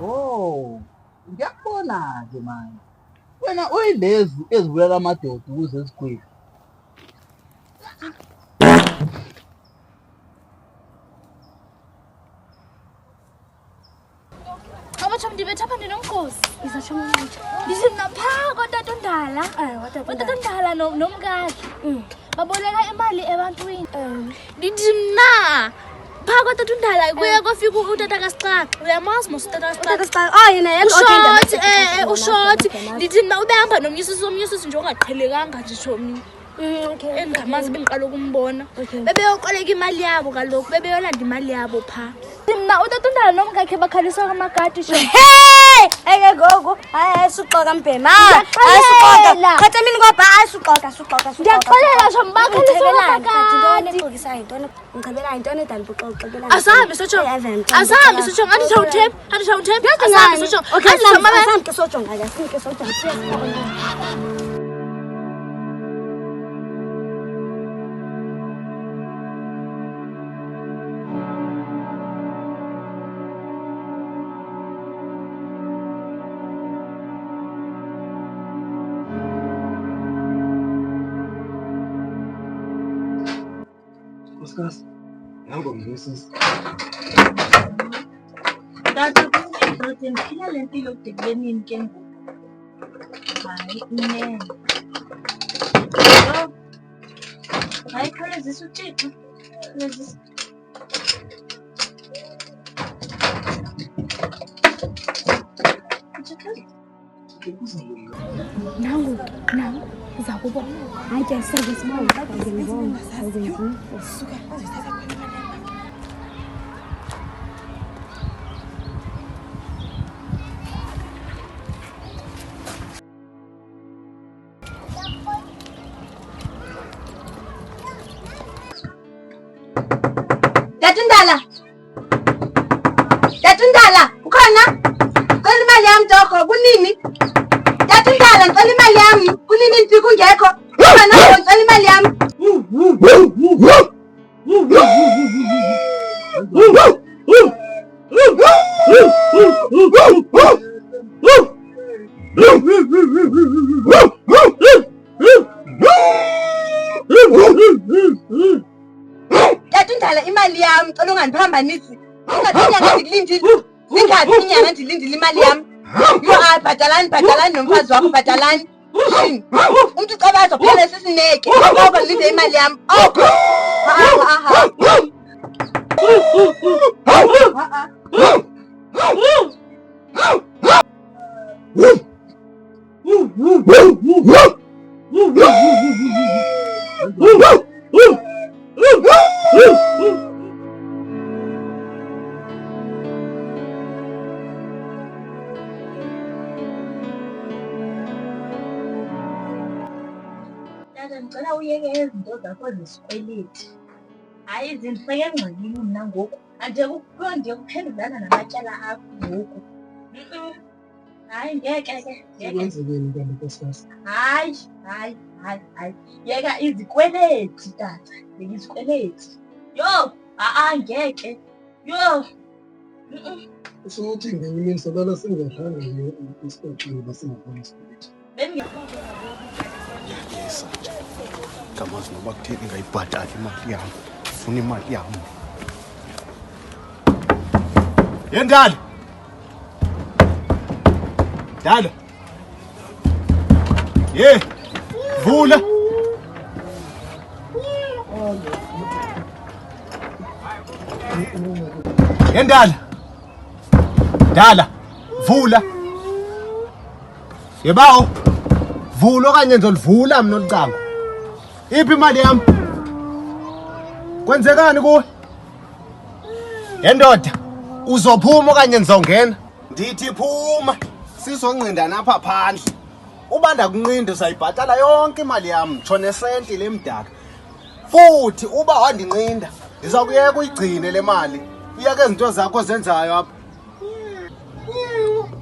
Oh, ngiyakubona-ke manje. Wena uyilezi ezibulala amadoda ukuze zigwele. Abatsha ndibetha apha ndinomkhosi. Izasho manje. Ndisinapha kwatatondala. Kwatatondala nomkakhe. Baboleka imali ebantwini. Ndithi mna phaa kwatatondala kuye kwafika utata kaSicaca. Uyamazi mos utata kaSicaca? Oh yena yena ushoti. Ndithi mna ubehamba nomnyusisi nje ongaqhelekanga nje shomni. Okay. Engamazi bengiqala ukumbona. Bebeyokoleka imali yabo kaloku. Bebeyolanda imali yabo phaa. Mna utatondala nomkakhe bakhaliswa kamakati sho. Hey! Eke gogo, hayi suxoka mbhema. Hayi suxoka. Khatha mina ngoba hayi suxoka. Ndiyaxolela sho bakhaliswa kamakati. Ngixolisa into. Ngicabela into edalibhuxoxela. Asahambe sotsho. Asahambe sotsho ngathi thawuthep. Asahambe sotsho. Okay, asahambe sotsho ngaka. Sinike sotsho. Nkosikazi, nangu mnusisi. Tata kuthi ndiphila le mpilo kudebenini ke ngoku. Hayi inene. Hayi khawulezisa uThixo. Khawulezisa. Nangu uzakubona. Hayi ke sibona. Tatundala, ukhona? Cela imali yami Doko, kunini? Tatundala, ngicela imali yami. Kunini nifika ungekho? Ukhona ngicela imali yami. Tatundala imali yami, cela ungandiphambanisi. Ingathi inyanga ndikulindile. Ingathi inyanga ndilindile imali yami. Yo hayi bhatalani nomfazi wakho bhatalani. Umuntu ucaba azophela sesineke. Ngoba ngilinde imali yami. Tata ngicela uyeke izinto zakho zesikweleti. Hayi zindifake engxakini mna ngoku. Ndiye kuphendulana namatyala akho ngoku. Hayi ngeke ke. Sekwenzekeni ntombi nkosikazi? Hayi. Yeka izikweleti tata. Yeka izikweleti. Yo, ngeke. Yo. Usuthi ngenye imini salala singadlanga esixoxweni basingafuni isikweleti. Yesa nje ngamazi noba kutheni ngayibhatali imali yami, funa imali yami. Yendala Dala ye vula Yendala Dala vula yebawo vula okanye ngizolivula mina olicango. Iphi imali yami? Kwenzekani kuwe? Yendoda uzophuma okanye ngizongena? Ndithi phuma sizonqinda napha phandle. Ubanda kunqinda uzayibhatala yonke imali yami, ngitsho nesenti lemdaka. Futhi uba wandinqinda ndizakuyeka uyigcine le mali. Iyake izinto zakho zenzayo apha.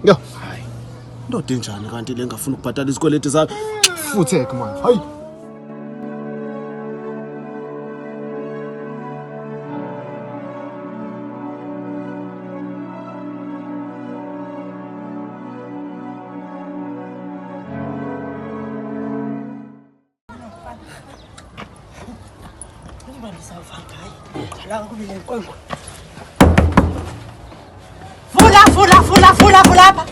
Yo, hayi. Ndoda enjani kanti le ngafuna ukubhatala izikweleti zami? Futheke manje. Hayi. La kubile inkongo. Vula apha.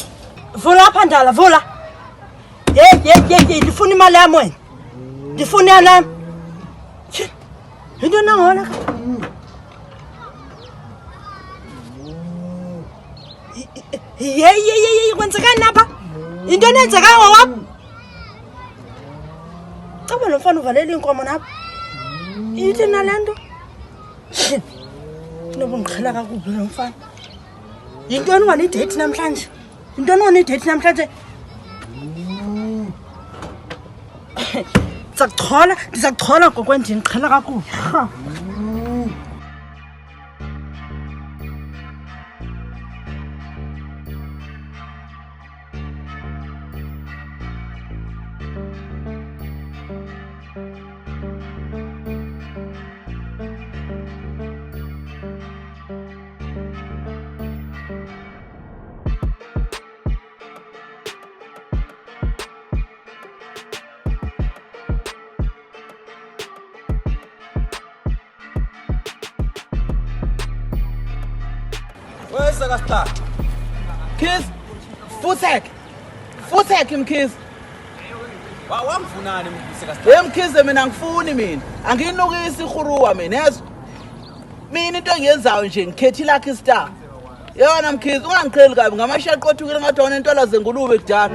Vula apha ndala, vula. Ye, ndifuna imali yami wena. Ndifuna yami. Into nangona ka. Ye, kwenzekani lapha? Into nenzeka ngokwapha? Caba lo mfana uvalela inkomo napha. Ithi nalento. Noba ngiqhela kakubi lo mfana. Yintoni ungani date namhlanje? Yintoni ungani date namhlanje? Ndizakuchola ngokwendini ngiqhela kakubi. Where's the star? Kiss, futhek mkhiz. Wamfunani msekasta? Yemkhize mina ngifuni mina. Anginukisi ikhuruwa mina yezwa. Mina into engiyenzayo nje ngikhethi lakhe istar. Yona mkhize ungangiqheli kabi ngamashaqo othukile ngathi wona intola zengulube kudala.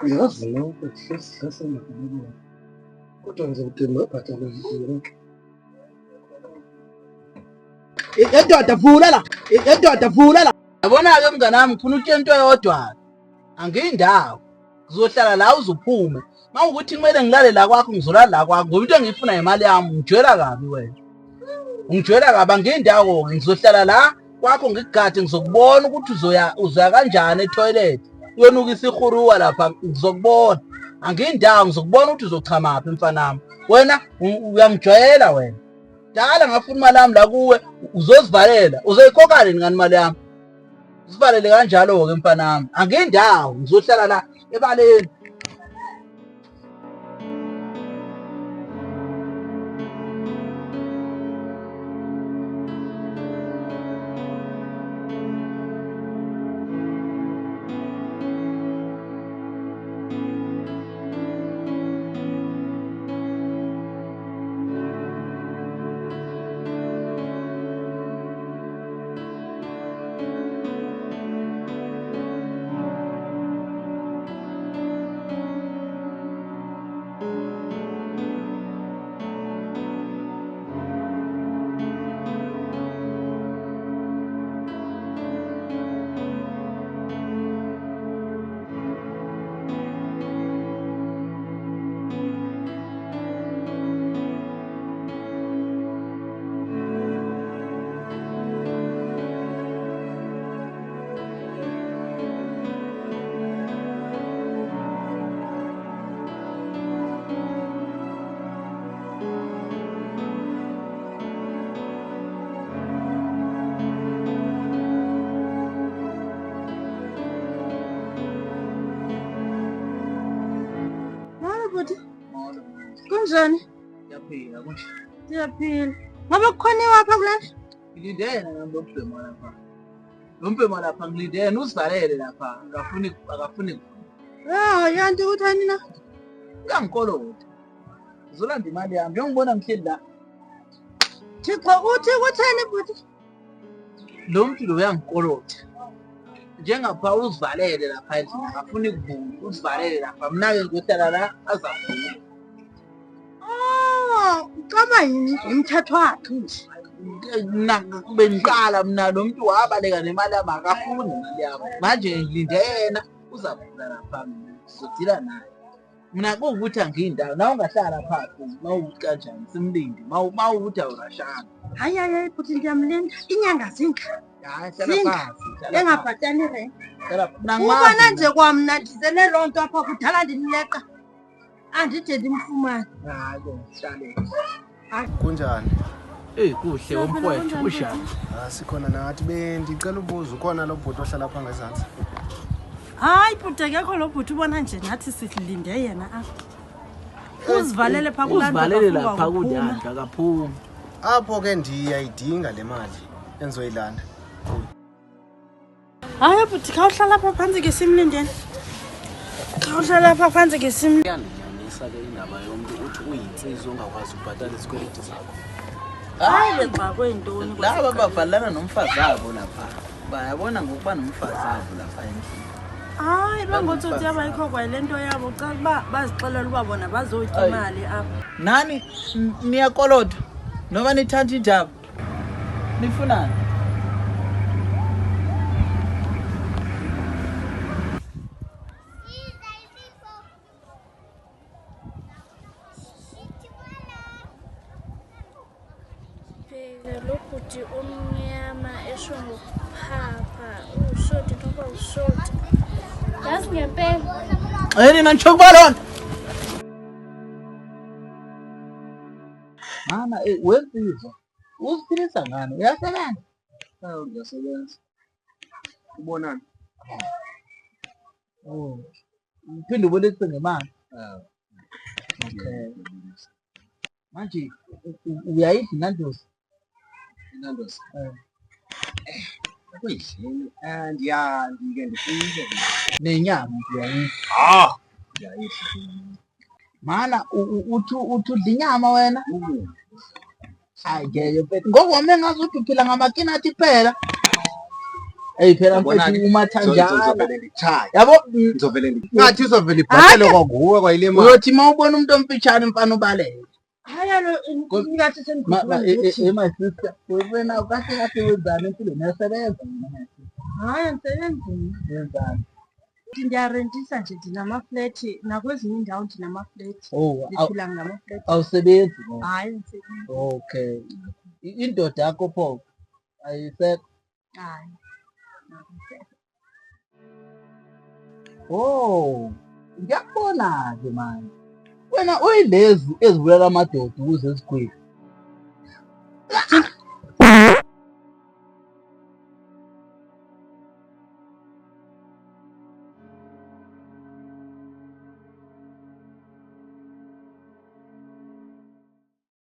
Uyavula ukuthi sasemakhaya. Kodwa nje udinga ubhatala yonke. Edoda vula la. Yabona-ke mngane wami ngifuna utshela into eyodwa. Angiyindawo. Ngizohlala la uzuphume. Mawukuthi kumele ngilale la kwakho ngizolala la kwakho ngoba into engiyifuna imali yami ngijwela kabi wena. Ungijwela kabi angiyindawo ngizohlala la kwakho ngigade ngizokubona ukuthi uzoya kanjani etoilet. Uyonukisa ikhuruwa lapha ngizokubona. Angiyindawo ngizokubona ukuthi uzochamaphi mfana wami. Wena uyangijwayela wena. Dala ngafuna imali yami la kuwe uzozivalela. Uzoyikhokha nini ngani imali yami? Uzivalele kanjalo ke mfana wami. Angiyindawo ngizohlala la ebaleni. Kunjani? Yaphila kunje. Siyaphila. Ngabe kukhoniwa apha kulapha? Ngilindele ngalombhema lapha. Lombhema lapha ngilindele usivalele lapha. Akafuni. Yanti uthani na? Uyangikolota. Ngizolanda imali yami. Ngiyongibona ngihleli la. Thixo uthi kuthani bhuti? Lo muntu lo uyangikolota. Njengapha usivalele lapha endlini akafuni kuvuka. Usivalele lapha. Mina-ke ngizohlala la azavuka. Ucaba yini umthetho wakhe nje? Bengiqala mina lo muntu wabaleka nemali yami akafuni imali yami. Manje ngilinde yena uzaphula lapha sizodila naye. Mina kuwukuthi angiyindawo nawe ungahlala phansi mawukuthi kanjani simlinde mawukuthi awurashanga. hayi bhuti ndiyamlinda inyanga zinga Hayi engabhatali rent ubona nje kwamna ndizele loo nto apha kudala ndimleqa andide ndimfumane. Kunjani? kuhle umfowethu ushaya. Sikhona nathi bendicela ubuza ukhona lo bhuti ohlala apha ngezantsi. Hayi bhuti akekho lo bhuti ubona nje nathi silinde yena apha uzivalele phaa uzivalele lapha kudandla kaphuma. Apho ke ndiyayidinga le mali enzoyilanda. hayi bhuti khawuhlala apha phantsi ke simlindeni khawuhlala apha phantsi ke Yanisa ke indaba yomntu uthi uyinsizwa ongakwazi ukubhatala isikweleti zakho. hayi benza kwentoni Laba bavalana nomfazi wabo lapha. Bayabona ngokuba nomfazi wabo lapha endlini. hayi bangotsotsi abayikho kwale nto yabo xa uba bazixelela uba bona bazotya imali apha. Nani niyakolota noma nithanda indaba? Nifunani? Lo bhuti omnyama esho ngokuphapha ushoti noba ushoti yazi ngempela Nina ngisho kuba lona. Mama wensizwa uziphilisa ngani? Uyasebenza? Ngiyasebenza. Ubonani? Uphinde ubonise ngemali. Okay. Manje uyayidla inandosi? Inandosi. Kuyidlile. Ndike ndifike. Nenyama uyayidla? Ndiyayidla. Mana uthi udla inyama wena? Hayi ngeke mfethu. Ngoba wami ngazuthi uphila ngamakinathi phela. Phela mfethu umathanjana. Yabo Ngizovele ngathi uzovela ibhathele kwaguwe kwayile mali. uyothi mawubona umuntu omfitshane mfana ubaleke. hayi ngathi My sister, wena kahle wenzani empilweni? Uyasebenza? hayi emsebenzini Wenzani? ndiyarentisa nje ndinamaflethi nakwezinye iindawo ndinamaflethi ndiphila ngamaflethi. Awusebenzi? hayi emsebenzini Okay. Indoda yakho pho ayisekho? hayi Ngiyakubona-ke manje. Wena uyilezi ezibulala amadoda ukuze zigwile.